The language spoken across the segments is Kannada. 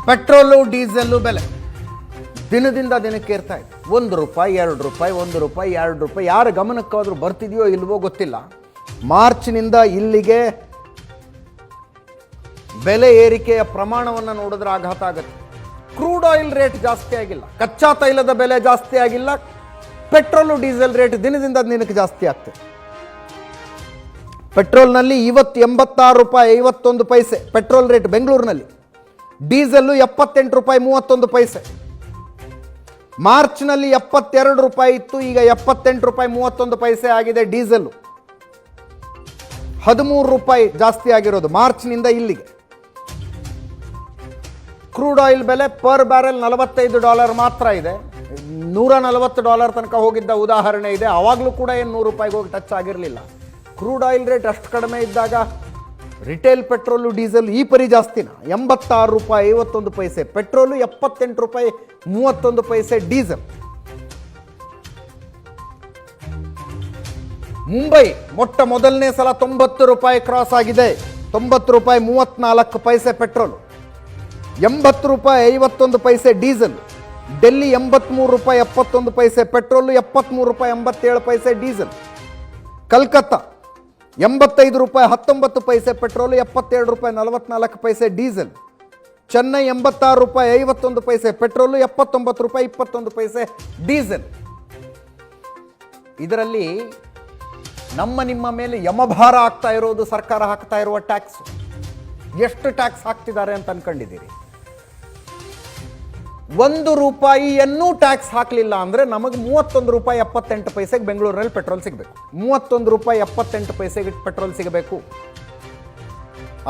ಪೆಟ್ರೋಲು ಡೀಸೆಲ್ಲು ಬೆಲೆ ದಿನದಿಂದ ದಿನಕ್ಕೆ ಏರ್ತಾ ಇದೆ. 1 ರೂಪಾಯಿ 2 ರೂಪಾಯಿ 1 ರೂಪಾಯಿ 2 ರೂಪಾಯಿ ಯಾರ ಗಮನಕ್ಕಾದರೂ ಬರ್ತಿದೆಯೋ ಇಲ್ವೋ ಗೊತ್ತಿಲ್ಲ. ಮಾರ್ಚ್ನಿಂದ ಇಲ್ಲಿಗೆ ಬೆಲೆ ಏರಿಕೆಯ ಪ್ರಮಾಣವನ್ನು ನೋಡಿದ್ರೆ ಆಘಾತ ಆಗುತ್ತೆ. ಕ್ರೂಡ್ ಆಯಿಲ್ ರೇಟ್ ಜಾಸ್ತಿ ಆಗಿಲ್ಲ, ಕಚ್ಚಾ ತೈಲದ ಬೆಲೆ ಜಾಸ್ತಿ ಆಗಿಲ್ಲ, ಪೆಟ್ರೋಲು ಡೀಸೆಲ್ ರೇಟ್ ದಿನದಿಂದ ದಿನಕ್ಕೆ ಜಾಸ್ತಿ ಆಗ್ತದೆ. ಪೆಟ್ರೋಲ್ನಲ್ಲಿ ಇವತ್ತು 86 ರೂಪಾಯಿ 51 ಪೈಸೆ ಪೆಟ್ರೋಲ್ ರೇಟ್ ಬೆಂಗಳೂರಿನಲ್ಲಿ. ಡೀಸೆಲ್ಲು 78 ರೂಪಾಯಿ 31 ಪೈಸೆ. ಮಾರ್ಚ್ನಲ್ಲಿ 72 ರೂಪಾಯಿ ಇತ್ತು, ಈಗ 78 ರೂಪಾಯಿ 31 ಪೈಸೆ ಆಗಿದೆ ಡೀಸೆಲ್ಲು. 13 ರೂಪಾಯಿ ಜಾಸ್ತಿ ಆಗಿರೋದು ಮಾರ್ಚ್ನಿಂದ ಇಲ್ಲಿಗೆ. ಕ್ರೂಡ್ ಆಯಿಲ್ ಬೆಲೆ ಪರ್ ಬ್ಯಾರೆಲ್ $45 ಮಾತ್ರ ಇದೆ. $140 ತನಕ ಹೋಗಿದ್ದ ಉದಾಹರಣೆ ಇದೆ. ಆವಾಗಲೂ ಕೂಡ ಏನು 100 ರೂಪಾಯಿಗೆ ಹೋಗಿ ಟಚ್ ಆಗಿರಲಿಲ್ಲ. ಕ್ರೂಡ್ ಆಯಿಲ್ ರೇಟ್ ಅಷ್ಟು ಕಡಿಮೆ ಇದ್ದಾಗ ರಿಟೇಲ್ ಪೆಟ್ರೋಲು ಡೀಸೆಲ್ ಈ ಪರಿ ಜಾಸ್ತಿನ. 86 ರೂಪಾಯಿ 51 ಪೈಸೆ ಪೆಟ್ರೋಲು, 78 ರೂಪಾಯಿ 31 ಪೈಸೆ ಡೀಸೆಲ್. ಮುಂಬೈ ಮೊಟ್ಟ ಮೊದಲನೇ ಸಲ 90 ರೂಪಾಯಿ ಕ್ರಾಸ್ ಆಗಿದೆ. 90 ರೂಪಾಯಿ 34 ಪೈಸೆ ಪೆಟ್ರೋಲು, 80 ರೂಪಾಯಿ 51 ಪೈಸೆ ಡೀಸೆಲ್. ಡೆಲ್ಲಿ 83 ರೂಪಾಯಿ 71 ಪೈಸೆ ಪೆಟ್ರೋಲು, 73 ರೂಪಾಯಿ 87 ಪೈಸೆ ಡೀಸೆಲ್. ಕಲ್ಕತ್ತಾ 85 ರೂಪಾಯಿ 19 ಪೈಸೆ ಪೆಟ್ರೋಲು, 77 ರೂಪಾಯಿ 44 ಪೈಸೆ ಡೀಸೆಲ್. ಚೆನ್ನೈ 86 ರೂಪಾಯಿ 51 ಪೈಸೆ ಪೆಟ್ರೋಲು, 79 ರೂಪಾಯಿ 21 ಪೈಸೆ ಡೀಸೆಲ್. ಇದರಲ್ಲಿ ನಮ್ಮ ನಿಮ್ಮ ಮೇಲೆ ಯಮಭಾರ ಆಗ್ತಾ ಇರೋದು ಸರ್ಕಾರ ಹಾಕ್ತಾ ಇರುವ ಟ್ಯಾಕ್ಸ್. ಎಷ್ಟು ಟ್ಯಾಕ್ಸ್ ಹಾಕ್ತಿದ್ದಾರೆ ಅಂತ ಅನ್ಕೊಂಡಿದ್ದೀರಿ? 1 ರೂಪಾಯಿಯನ್ನೂ ಟ್ಯಾಕ್ಸ್ ಹಾಕಲಿಲ್ಲ ಅಂದರೆ ನಮಗೆ 31 ರೂಪಾಯಿ 78 ಪೈಸೆಗೆ ಬೆಂಗಳೂರಲ್ಲಿ ಪೆಟ್ರೋಲ್ ಸಿಗಬೇಕು. 31 ರೂಪಾಯಿ 78 ಪೈಸೆಗೆ ಪೆಟ್ರೋಲ್ ಸಿಗಬೇಕು.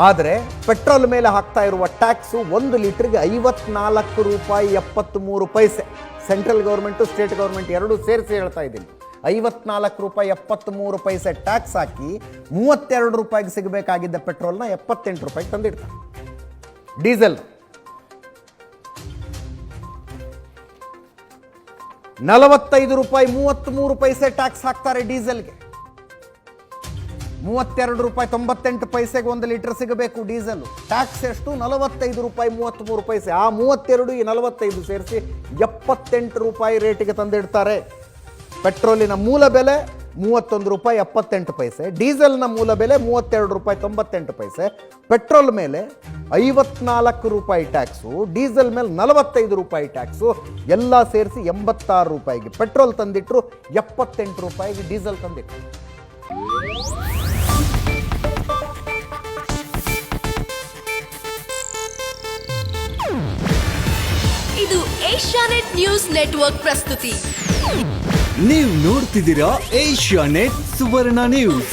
ಆದರೆ ಪೆಟ್ರೋಲ್ ಮೇಲೆ ಹಾಕ್ತಾ ಇರುವ ಟ್ಯಾಕ್ಸು 1 ಲೀಟ್ರಿಗೆ 54 ರೂಪಾಯಿ 73 ಪೈಸೆ. ಸೆಂಟ್ರಲ್ ಗೌರ್ಮೆಂಟು ಸ್ಟೇಟ್ ಗೌರ್ಮೆಂಟ್ ಎರಡೂ ಸೇರಿಸಿ ಹೇಳ್ತಾ ಇದ್ದೀನಿ. 54 ರೂಪಾಯಿ 73 ಪೈಸೆ ಟ್ಯಾಕ್ಸ್ ಹಾಕಿ 32 ರೂಪಾಯಿಗೆ ಸಿಗಬೇಕಾಗಿದ್ದ ಪೆಟ್ರೋಲ್ನ 78 ರೂಪಾಯಿಗೆ ತಂದಿಡ್ತಾರೆ. ಡೀಸೆಲ್ 45 ರೂಪಾಯಿ 33 ಪೈಸೆ ಟ್ಯಾಕ್ಸ್ ಹಾಕ್ತಾರೆ ಡೀಸೆಲ್ಗೆ. 32 ರೂಪಾಯಿ 98 ಪೈಸೆಗೆ 1 ಲೀಟರ್ ಸಿಗಬೇಕು ಡೀಸೆಲ್. ಟ್ಯಾಕ್ಸ್ ಎಷ್ಟು? 45 ರೂಪಾಯಿ 33 ಪೈಸೆ. ಆ 32 ಈ 45 ಸೇರಿಸಿ 78 ರೂಪಾಯಿ ರೇಟಿಗೆ ತಂದಿಡ್ತಾರೆ. ಪೆಟ್ರೋಲಿನ ಮೂಲ ಬೆಲೆ 31 ರೂಪಾಯಿ 78 ಪೈಸೆ, ಡೀಸೆಲ್ನ ಮೂಲ ಬೆಲೆ 32 ರೂಪಾಯಿ 98 ಪೈಸೆ. ಪೆಟ್ರೋಲ್ ಮೇಲೆ 54 ರೂಪಾಯಿ ಟ್ಯಾಕ್ಸು, ಡೀಸೆಲ್ ಮೇಲೆ 45 ರೂಪಾಯಿ ಟ್ಯಾಕ್ಸು, ಎಲ್ಲ ಸೇರಿಸಿ 86 ರೂಪಾಯಿಗೆ ಪೆಟ್ರೋಲ್ ತಂದಿಟ್ರು, 78 ರೂಪಾಯಿಗೆ ಡೀಸೆಲ್ ತಂದಿಟ್ರು. ಇದು ಏಷ್ಯಾನೆಟ್ ನ್ಯೂಸ್ ನೆಟ್ವರ್ಕ್ ಪ್ರಸ್ತುತಿ. ನೀವು ನೋಡ್ತಿದ್ದೀರಾ ಏಷ್ಯಾನೆಟ್ ಸುವರ್ಣ ನ್ಯೂಸ್.